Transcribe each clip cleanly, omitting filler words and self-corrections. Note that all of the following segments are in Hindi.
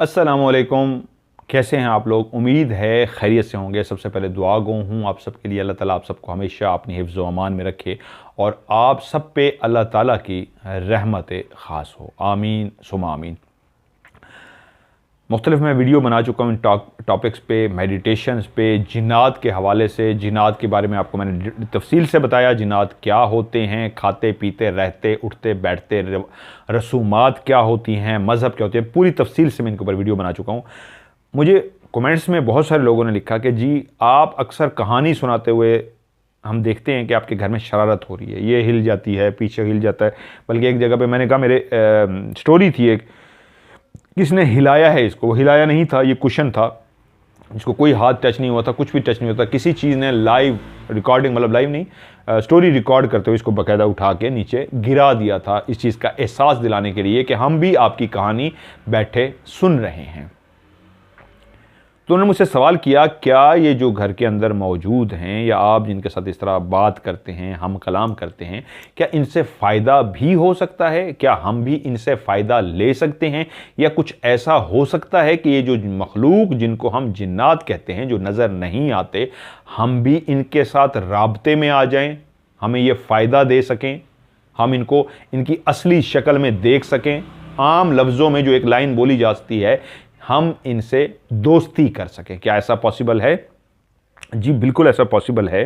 अस्सलामुअलैकुम। कैसे हैं आप लोग? उम्मीद है खैरियत से होंगे। सबसे पहले दुआ गो हूँ आप सबके लिए, अल्लाह ताला आप सबको हमेशा अपनी हिफ्ज़ व अमान में रखे और आप सब पे अल्लाह ताला की रहमत ख़ास हो। आमीन सुमा आमीन। मुख्तलिफ मैं वीडियो बना चुका हूँ टॉपिक्स पे, मेडिटेशंस पे, जिन्नात के हवाले से। जिन्नात के बारे में आपको मैंने तफसील से बताया, जिन्नात क्या होते हैं, खाते पीते रहते उठते बैठते, रसूमात क्या होती हैं, मज़हब क्या होते हैं, पूरी तफसील से मैं इनके ऊपर वीडियो बना चुका हूँ। मुझे कमेंट्स में बहुत सारे लोगों ने लिखा कि जी आप अक्सर कहानी सुनाते हुए हम देखते हैं कि आपके घर में शरारत हो रही है, ये हिल जाती है, पीछे हिल जाता है। बल्कि एक जगह पे मैंने कहा, मेरे स्टोरी थी एक, किसने हिलाया है इसको, वो हिलाया नहीं था, ये कुशन था जिसको कोई हाथ टच नहीं हुआ था, कुछ भी टच नहीं होता, किसी चीज़ ने लाइव रिकॉर्डिंग, मतलब लाइव नहीं, स्टोरी रिकॉर्ड करते हुए इसको बाकायदा उठा के नीचे गिरा दिया था, इस चीज़ का एहसास दिलाने के लिए कि हम भी आपकी कहानी बैठे सुन रहे हैं। तो उन्होंने मुझसे सवाल किया, क्या ये जो घर के अंदर मौजूद हैं या आप जिनके साथ इस तरह बात करते हैं, हम कलाम करते हैं, क्या इनसे फ़ायदा भी हो सकता है? क्या हम भी इनसे फ़ायदा ले सकते हैं? या कुछ ऐसा हो सकता है कि ये जो मखलूक जिनको हम जिन्नात कहते हैं, जो नज़र नहीं आते, हम भी इनके साथ राब्ते में आ जाएं, हमें ये फ़ायदा दे सकें, हम इनको इनकी असली शक्ल में देख सकें? आम लफ्ज़ों में जो एक लाइन बोली जाती है, हम इनसे दोस्ती कर सकें। क्या ऐसा पॉसिबल है? जी बिल्कुल ऐसा पॉसिबल है।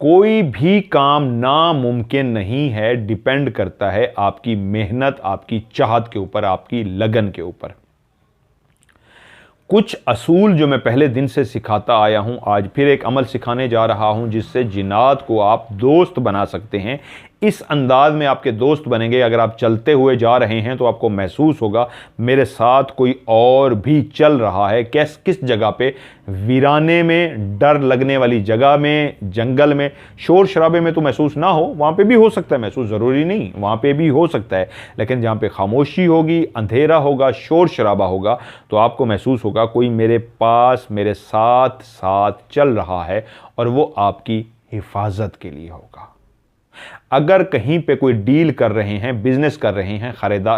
कोई भी काम नामुमकिन नहीं है, डिपेंड करता है आपकी मेहनत, आपकी चाहत के ऊपर, आपकी लगन के ऊपर। कुछ असूल जो मैं पहले दिन से सिखाता आया हूं, आज फिर एक अमल सिखाने जा रहा हूं जिससे जिन्नात को आप दोस्त बना सकते हैं। इस अंदाज में आपके दोस्त बनेंगे। अगर आप चलते हुए जा रहे हैं तो आपको महसूस होगा मेरे साथ कोई और भी चल रहा है। किस जगह पे? वीराने में, डर लगने वाली जगह में, जंगल में। शोर शराबे में तो महसूस ना हो, वहाँ पे भी हो सकता है महसूस, ज़रूरी नहीं, वहाँ पे भी हो सकता है। लेकिन जहाँ पे खामोशी होगी, अंधेरा होगा, शोर शराबा होगा, तो आपको महसूस होगा कोई मेरे पास, मेरे साथ साथ चल रहा है और वो आपकी हिफाजत के लिए होगा। अगर कहीं पे कोई डील कर रहे हैं, बिजनेस कर रहे हैं,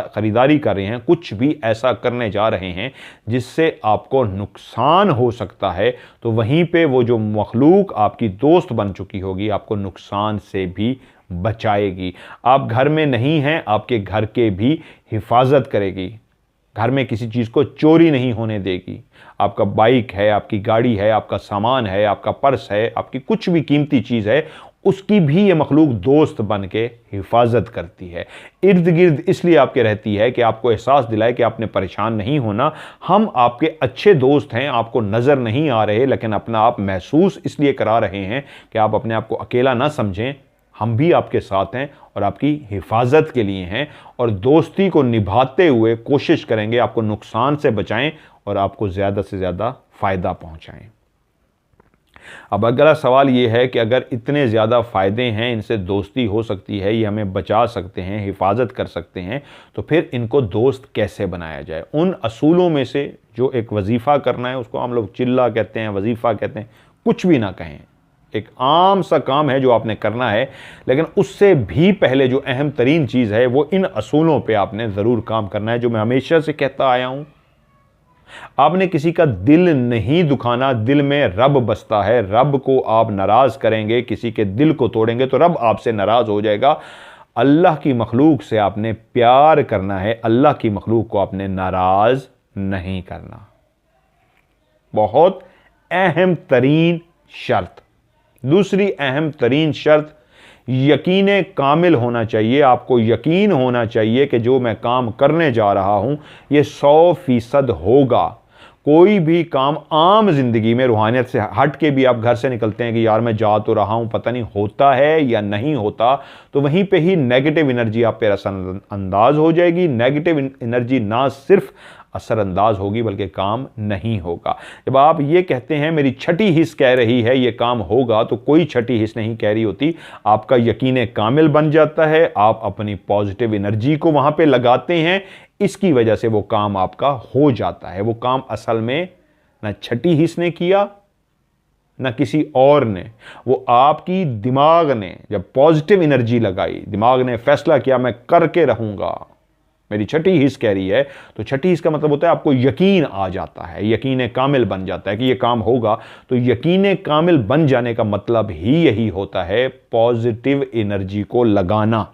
खरीदारी कर रहे हैं, कुछ भी ऐसा करने जा रहे हैं जिससे आपको नुकसान हो सकता है, तो वहीं पे वो जो मखलूक आपकी दोस्त बन चुकी होगी आपको नुकसान से भी बचाएगी। आप घर में नहीं हैं, आपके घर के भी हिफाजत करेगी। घर में किसी चीज़ को चोरी नहीं होने देगी। आपका बाइक है, आपकी गाड़ी है, आपका सामान है, आपका पर्स है, आपकी कुछ भी कीमती चीज़ है, उसकी भी ये मखलूक दोस्त बन के हिफाजत करती है। इर्द गिर्द इसलिए आपके रहती है कि आपको एहसास दिलाए कि आपने परेशान नहीं होना। हम आपके अच्छे दोस्त हैं, आपको नज़र नहीं आ रहे, लेकिन अपना आप महसूस इसलिए करा रहे हैं कि आप अपने आप को अकेला ना समझें। हम भी आपके साथ हैं और आपकी हिफाजत के लिए हैं, और दोस्ती को निभाते हुए कोशिश करेंगे आपको नुकसान से बचाएं और आपको ज़्यादा से ज़्यादा फ़ायदा पहुंचाएं। अब अगला सवाल ये है कि अगर इतने ज़्यादा फ़ायदे हैं, इनसे दोस्ती हो सकती है, ये हमें बचा सकते हैं, हिफाजत कर सकते हैं, तो फिर इनको दोस्त कैसे बनाया जाए? उन असूलों में से जो एक वजीफ़ा करना है, उसको हम लोग चिल्ला कहते हैं, वजीफ़ा कहते हैं, कुछ भी ना कहें, एक आम सा काम है जो आपने करना है, लेकिन उससे भी पहले जो अहम तरीन चीज़ है वो इन असूलों पे आपने ज़रूर काम करना है, जो मैं हमेशा से कहता आया हूँ। आपने किसी का दिल नहीं दुखाना। दिल में रब बसता है। रब को आप नाराज़ करेंगे, किसी के दिल को तोड़ेंगे तो रब आपसे नाराज़ हो जाएगा। अल्लाह की मखलूक से आपने प्यार करना है, अल्लाह की मखलूक को आपने नाराज़ नहीं करना। बहुत अहम तरीन शर्त। दूसरी अहम तरीन शर्त, यकीन कामिल होना चाहिए। आपको यकीन होना चाहिए कि जो मैं काम करने जा रहा हूं ये 100% होगा। कोई भी काम आम जिंदगी में रूहानियत से हट के भी आप घर से निकलते हैं कि यार मैं जा तो रहा हूं, पता नहीं होता है या नहीं होता, तो वहीं पे ही नेगेटिव एनर्जी आप पे असरअंदाज हो जाएगी। नेगेटिव एनर्जी ना सिर्फ असरअंदाज होगी बल्कि काम नहीं होगा। जब आप ये कहते हैं मेरी छठी हिस्स कह रही है ये काम होगा, तो कोई छठी हिस्स नहीं कह रही होती, आपका यकीन कामिल बन जाता है। आप अपनी पॉजिटिव एनर्जी को वहां पे लगाते हैं, इसकी वजह से वो काम आपका हो जाता है। वो काम असल में ना छठी हिस्स ने किया ना किसी और ने, वो आपकी दिमाग ने जब पॉजिटिव एनर्जी लगाई, दिमाग ने फैसला किया मैं करके रहूंगा, मेरी छठी हिस्स कह रही है, तो छठी हिस्स का मतलब होता है आपको यकीन आ जाता है, यकीन कामिल बन जाता है कि ये काम होगा। तो यकीन कामिल बन जाने का मतलब ही यही होता है पॉजिटिव एनर्जी को लगाना।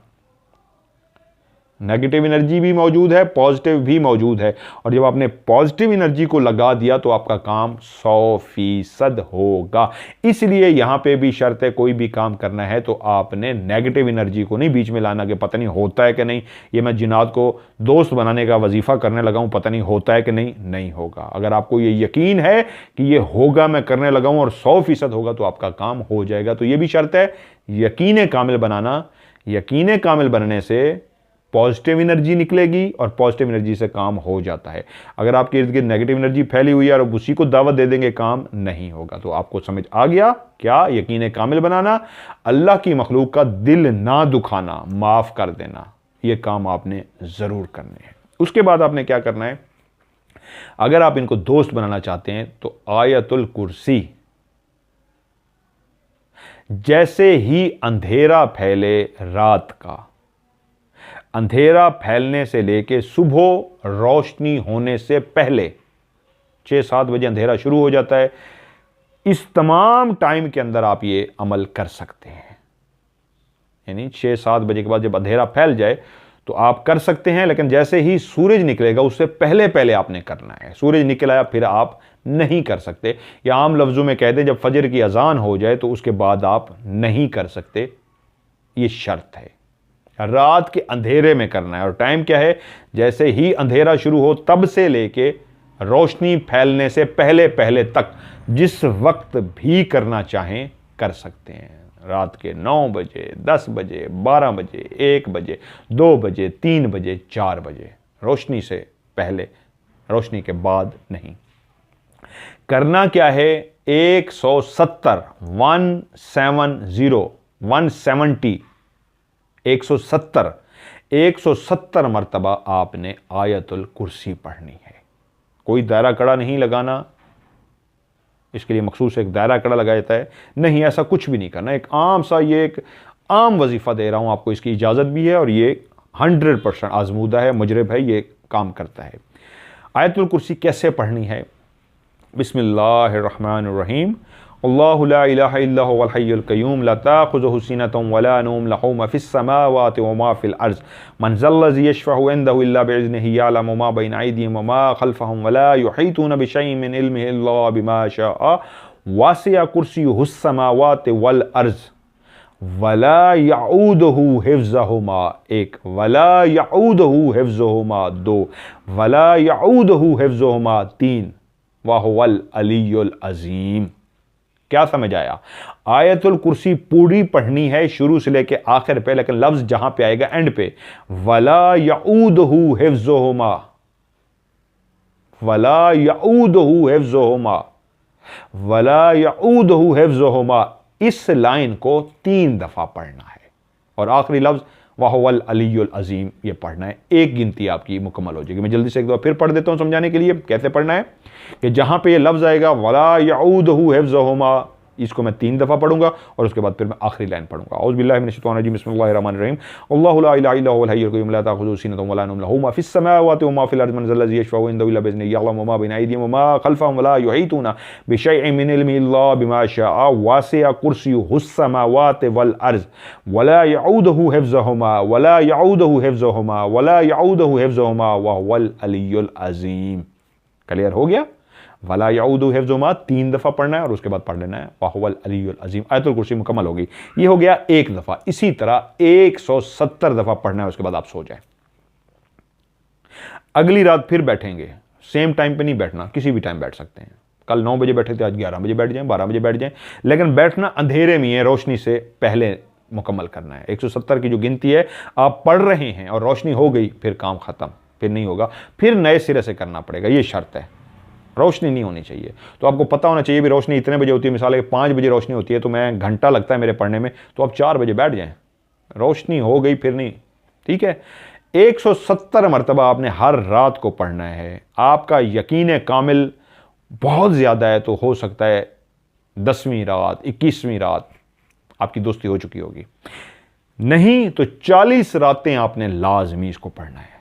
नेगेटिव एनर्जी भी मौजूद है, पॉजिटिव भी मौजूद है, और जब आपने पॉजिटिव एनर्जी को लगा दिया तो आपका काम 100% होगा। इसलिए यहां पे भी शर्त है, कोई भी काम करना है तो आपने नेगेटिव एनर्जी को नहीं बीच में लाना कि पता नहीं होता है कि नहीं, ये मैं जिन्नात को दोस्त बनाने का वजीफा करने लगा हूं, पता नहीं होता है कि नहीं, नहीं होगा। अगर आपको ये यकीन है कि ये होगा, मैं करने लगा हूं और 100% होगा, तो आपका काम हो जाएगा। तो ये भी शर्त है यकीन कामिल बनाना। यकीन कामिल बनने से पॉजिटिव एनर्जी निकलेगी और पॉजिटिव एनर्जी से काम हो जाता है। अगर आपके इर्द गिर्द नेगेटिव एनर्जी फैली हुई है और उसी को दावत दे देंगे, काम नहीं होगा। तो आपको समझ आ गया क्या? यकीन कामिल बनाना, अल्लाह की मखलूक का दिल ना दुखाना, माफ कर देना, ये काम आपने जरूर करने हैं। उसके बाद आपने क्या करना है, अगर आप इनको दोस्त बनाना चाहते हैं तो आयतुल कुर्सी, जैसे ही अंधेरा फैले रात का, अंधेरा फैलने से लेके सुबह रोशनी होने से पहले 6-7 बजे अंधेरा शुरू हो जाता है, इस तमाम टाइम के अंदर आप ये अमल कर सकते हैं। यानी 6-7 बजे के बाद जब अंधेरा फैल जाए तो आप कर सकते हैं, लेकिन जैसे ही सूरज निकलेगा उससे पहले पहले आपने करना है। सूरज निकल आया फिर आप नहीं कर सकते, या आम लफ्जों में कह दें जब फजर की अजान हो जाए तो उसके बाद आप नहीं कर सकते। ये शर्त है, रात के अंधेरे में करना है। और टाइम क्या है, जैसे ही अंधेरा शुरू हो तब से लेके रोशनी फैलने से पहले पहले तक, जिस वक्त भी करना चाहें कर सकते हैं। रात के 9 बजे, 10 बजे, 12 बजे, 1 बजे, 2 बजे, 3 बजे, 4 बजे, रोशनी से पहले, रोशनी के बाद नहीं। करना क्या है, 170 170 मरतबा आपने आयतुल कुर्सी पढ़नी है। कोई दायरा कड़ा नहीं लगाना, इसके लिए मखसूस एक दायरा कड़ा लगाया जाता है, नहीं, ऐसा कुछ भी नहीं करना। एक आम सा, ये एक आम वजीफा दे रहा हूं आपको, इसकी इजाज़त भी है और ये 100% आजमूदा है, मुजरब है, ये काम करता है। आयतुल कुर्सी कैसे पढ़नी है, बिस्मिल्लाहिर्रहमानिर्रहीम, अल्लाहु ला इलाहा इल्ला हुवल हय्युल क़य्यूम, ला ताख़ुज़ुहु सिनतुन वला नौम, लहू मा फ़िस समावाति व मा फ़िल अर्ज़, मन ज़ल्लज़ी यशफ़अु इंदहु इल्ला बिइज़्निही, यअलमु मा बैन अयदीहिम व मा ख़ल्फ़हुम, वला युहीतूना बिशैइन मिन इल्मिही इल्ला बिमा शाअ, वासिअ कुर्सियुहुस समावाति वल अर्ज़, वला यऊदुहु हिफ़्ज़ुहुमा, 1, वला यऊदुहु हिफ़्ज़ुहुमा, 2, वला यऊदुहु हिफ़्ज़ुहुमा, 3, व हुवल अलियुल अज़ीम। क्या समझ आया? आयतुल कुर्सी पूरी पढ़नी है शुरू से लेके आखिर पे, लेकिन लफ्ज जहां पे आएगा एंड पे, वला यऊदुहु हिफ़्ज़ुहुमा, वला यऊदुहु हिफ़्ज़ुहुमा, वला यऊदुहु हिफ़्ज़ुहुमा, इस लाइन को 3 दफा पढ़ना है। और आखिरी लफ्ज वहुवल अलियुल अज़ीम, ये पढ़ना है। एक गिनती आपकी मुकम्मल हो जाएगी। मैं जल्दी से एक दफा फिर पढ़ देता हूं समझाने के लिए कैसे पढ़ना है। कि जहां पे ये लफ्ज आएगा वला यऊदुहु हिफ़्ज़ुहुमा, इसको मैं 3 दफा पढ़ूंगा और उसके बाद फिर मैं आखिरी लाइन पढ़ूंगा। औज़ु बिल्लाहि मिनश शैतानिर रजीम, बिस्मिल्लाहिर रहमानिर रहीम, अल्लाहु ला इलाहा इल्ला हुवल हय्युल क़य्यूम, ला ताख़ुज़ुहु सिनतुन वला नौम, लहू मा फ़िस समावाति व मा फ़िल अर्ज़ि, मन ज़ल्लज़ी यशफ़अु इंदहु इल्ला बिइज़्निही, यअलमु मा बैन अयदीहिम व मा ख़ल्फ़हुम, वला युहीतूना बिशैइन मिन इल्मिही इल्ला बिमा शाअ, वासिअ कुर्सियुहुस समावाति वल अर्ज़, वला यऊदुहु हिफ़्ज़ुहुमा, वला यऊदुहु हिफ़्ज़ुहुमा, वला यऊदुहु हिफ़्ज़ुहुमा, व हुवल अलियुल अज़ीम। क्लियर हो गया? वला यऊदुहु हिफ़्ज़ुहुमा 3 दफा पढ़ना है और उसके बाद पढ़ लेना है वहुवल अलियुल अज़ीम। आयतुल कुर्सी मुकम्मल होगी। ये हो गया 1 दफा। इसी तरह 170 दफा पढ़ना है, उसके बाद आप सो जाए। अगली रात फिर बैठेंगे, सेम टाइम पे नहीं बैठना, किसी भी टाइम बैठ सकते हैं। कल 9 बजे बैठे थे, आज 11 बजे बैठ जाएं, 12 बजे बैठ जाएं, लेकिन बैठना अंधेरे में है, रोशनी से पहले मुकम्मल करना है। 170 की जो गिनती है आप पढ़ रहे हैं और रोशनी हो गई, फिर काम खत्म, फिर नहीं होगा, फिर नए सिरे से करना पड़ेगा। ये शर्त है, रोशनी नहीं होनी चाहिए। तो आपको पता होना चाहिए भी रोशनी इतने बजे होती है, मिसाल है 5 बजे रोशनी होती है तो मैं घंटा लगता है मेरे पढ़ने में, तो आप 4 बजे बैठ जाएं, रोशनी हो गई फिर नहीं, ठीक है। 170 मरतबा आपने हर रात को पढ़ना है। आपका यकीन कामिल बहुत ज़्यादा है तो हो सकता है 10वीं रात, 21वीं रात आपकी दोस्ती हो चुकी होगी, नहीं तो 40 रातें आपने लाजमी इसको पढ़ना है।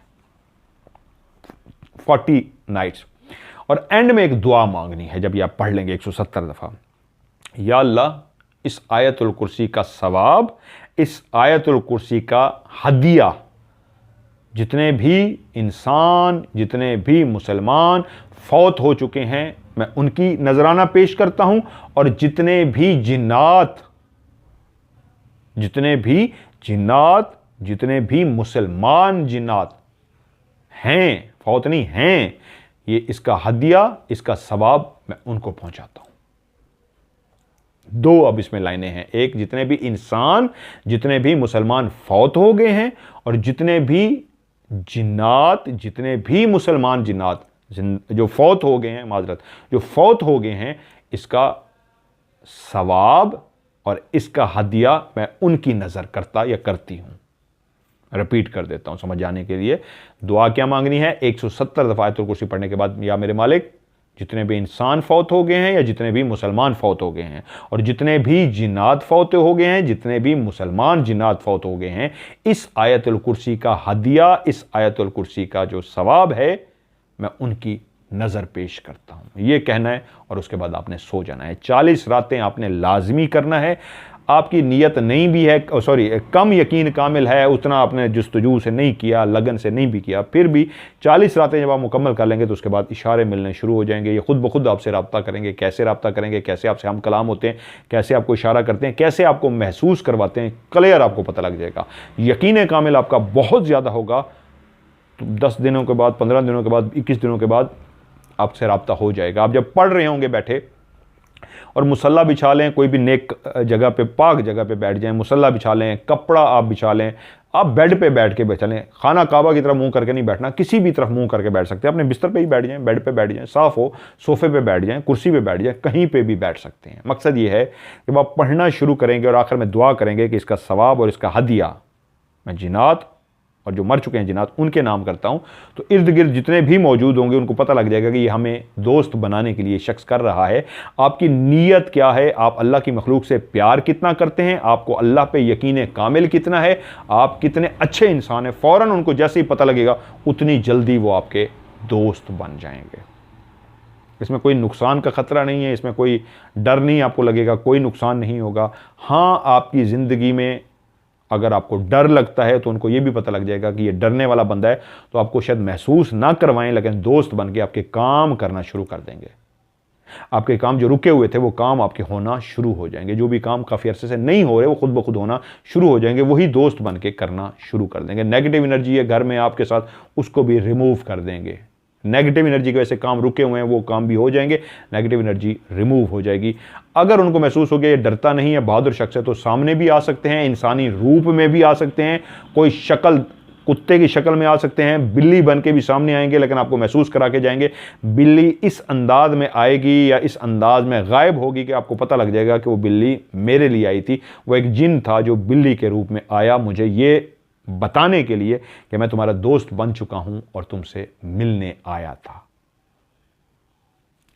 40 नाइट्स। और एंड में एक दुआ मांगनी है जब ये आप पढ़ लेंगे 170 दफ़ा, या अल्लाह इस आयतुल कुर्सी का सवाब, इस आयतुल कुर्सी का हदिया जितने भी इंसान, जितने भी मुसलमान फौत हो चुके हैं मैं उनकी नजराना पेश करता हूं, और जितने भी जिन्नात, जितने भी मुसलमान जिन्नात हैं, फौत नहीं हैं, ये इसका हदिया, इसका सवाब मैं उनको पहुंचाता हूं। दो अब इसमें लाइनें हैं, एक जितने भी इंसान, जितने भी मुसलमान फौत हो गए हैं, और जितने भी जिन्नात, जितने भी मुसलमान जिन्नात जो फौत हो गए हैं, माजरत जो फौत हो गए हैं, इसका सवाब और इसका हदिया मैं उनकी नजर करता या करती हूं। रिपीट कर देता हूं समझ जाने के लिए। दुआ क्या मांगनी है? 170 दफा आयतुल कुर्सी पढ़ने के बाद, या मेरे मालिक जितने भी इंसान फौत हो गए हैं या जितने भी मुसलमान फौत हो गए हैं, और जितने भी जिन्नात फौत हो गए हैं, जितने भी मुसलमान जिन्नात फौत हो गए हैं, इस आयतुल कुर्सी का हदिया, इस आयतुल कुर्सी का जो सवाब है मैं उनकी नज़र पेश करता हूं। यह कहना है और उसके बाद आपने सो जाना है। 40 रातें आपने लाजमी करना है। आपकी नीयत नहीं भी है, कम यकीन कामिल है, उतना आपने जुस्तजू से नहीं किया, लगन से नहीं भी किया, फिर भी 40 रातें जब आप मुकम्मल कर लेंगे तो उसके बाद इशारे मिलने शुरू हो जाएंगे। ये खुद ब खुद आपसे रब्ता करेंगे। कैसे रब्ता करेंगे? कैसे आपसे हम कलाम होते हैं, कैसे आपको इशारा करते हैं, कैसे आपको महसूस करवाते हैं, क्लियर आपको पता लग जाएगा। यकीन कामिल आपका बहुत ज़्यादा होगा तो 10 दिनों के बाद, 15 दिनों के बाद, 21 दिनों के बाद आपसे रब्ता हो जाएगा। आप जब पढ़ रहे होंगे बैठे, और मुसल्ला बिछा लें, कोई भी नेक जगह पे, पाक जगह पे बैठ जाएं, मुसल्ला बिछा लें, कपड़ा आप बिछा लें, आप बेड पे बैठ के बैठा लें। खाना काबा की तरफ मुंह करके नहीं बैठना, किसी भी तरफ मुंह करके बैठ सकते हैं। अपने बिस्तर पे ही बैठ जाएं, बेड पे बैठ जाएं, साफ हो, सोफे पे बैठ जाएं, कुर्सी पे बैठ जाएं, कहीं पे भी बैठ सकते हैं। मकसद ये है कि जब आप पढ़ना शुरू करेंगे और आखिर में दुआ करेंगे कि इसका सवाब और इसका हदिया मैं जिन्नात और जो मर चुके हैं जिन्नात उनके नाम करता हूं, तो इर्द गिर्द जितने भी मौजूद होंगे उनको पता लग जाएगा कि ये हमें दोस्त बनाने के लिए शख्स कर रहा है। आपकी नीयत क्या है? आप अल्लाह की मखलूक से प्यार कितना करते हैं? आपको अल्लाह पे यकीन कामिल कितना है? आप कितने अच्छे इंसान हैं? फौरन उनको जैसे ही पता लगेगा उतनी जल्दी वो आपके दोस्त बन जाएंगे। इसमें कोई नुकसान का खतरा नहीं है, इसमें कोई डर नहीं आपको लगेगा, कोई नुकसान नहीं होगा। हाँ, आपकी ज़िंदगी में अगर आपको डर लगता है तो उनको ये भी पता लग जाएगा कि ये डरने वाला बंदा है, तो आपको शायद महसूस ना करवाएं, लेकिन दोस्त बन के आपके काम करना शुरू कर देंगे। आपके काम जो रुके हुए थे वो काम आपके होना शुरू हो जाएंगे। जो भी काम काफ़ी अरसे से नहीं हो रहे वो खुद ब खुद होना शुरू हो जाएंगे। वही दोस्त बन के करना शुरू कर देंगे। नेगेटिव एनर्जी है घर में आपके साथ, उसको भी रिमूव कर देंगे। नेगेटिव एनर्जी की वजह से काम रुके हुए हैं वो काम भी हो जाएंगे, नेगेटिव एनर्जी रिमूव हो जाएगी। अगर उनको महसूस हो गया ये डरता नहीं है, बहादुर शख्स है, तो सामने भी आ सकते हैं, इंसानी रूप में भी आ सकते हैं, कोई शक्ल कुत्ते की शक्ल में आ सकते हैं, बिल्ली बन के भी सामने आएंगे, लेकिन आपको महसूस करा के जाएंगे। बिल्ली इस अंदाज में आएगी या इस अंदाज में गायब होगी कि आपको पता लग जाएगा कि वो बिल्ली मेरे लिए आई थी, वो एक जिन था जो बिल्ली के रूप में आया मुझे ये बताने के लिए कि मैं तुम्हारा दोस्त बन चुका हूं और तुमसे मिलने आया था।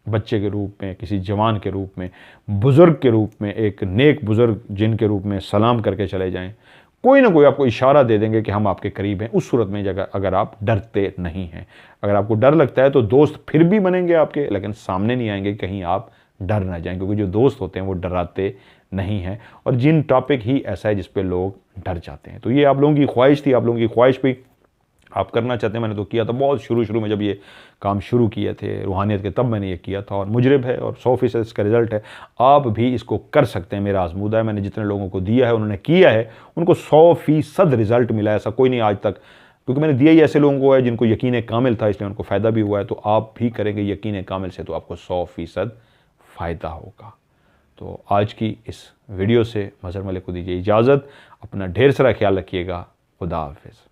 बच्चे के रूप में, किसी जवान के रूप में, बुजुर्ग के रूप में, एक नेक बुजुर्ग जिन के रूप में सलाम करके चले जाएं। कोई ना कोई आपको इशारा दे देंगे कि हम आपके करीब हैं। उस सूरत में अगर आप डरते नहीं हैं, अगर आपको डर लगता है तो दोस्त फिर भी बनेंगे आपके, लेकिन सामने नहीं आएंगे कहीं आप डर ना जाएं, क्योंकि जो दोस्त होते हैं वो डराते नहीं है। और जिन टॉपिक ही ऐसा है जिस पे लोग डर जाते हैं। तो ये आप लोगों की ख्वाहिश थी, आप लोगों की ख्वाहिश पे आप करना चाहते हैं। मैंने तो किया था बहुत शुरू में जब ये काम शुरू किए थे रूहानियत के, तब मैंने ये किया था और मुजरिब है और 100% इसका रिजल्ट है। आप भी इसको कर सकते हैं, मेरा आजमूदा है। मैंने जितने लोगों को दिया है उन्होंने किया है, उनको 100% रिजल्ट मिला है। ऐसा कोई नहीं आज तक, क्योंकि मैंने दिया ही ऐसे लोगों को है जिनको यकीन कामिल था, इसलिए उनको फ़ायदा भी हुआ है। तो आप भी करेंगे यकीन कामिल से तो आपको 100% फ़ायदा होगा। तो आज की इस वीडियो से मज़हर मलिक को दीजिए इजाज़त। अपना ढेर सारा ख्याल रखिएगा। खुदा हाफिज़।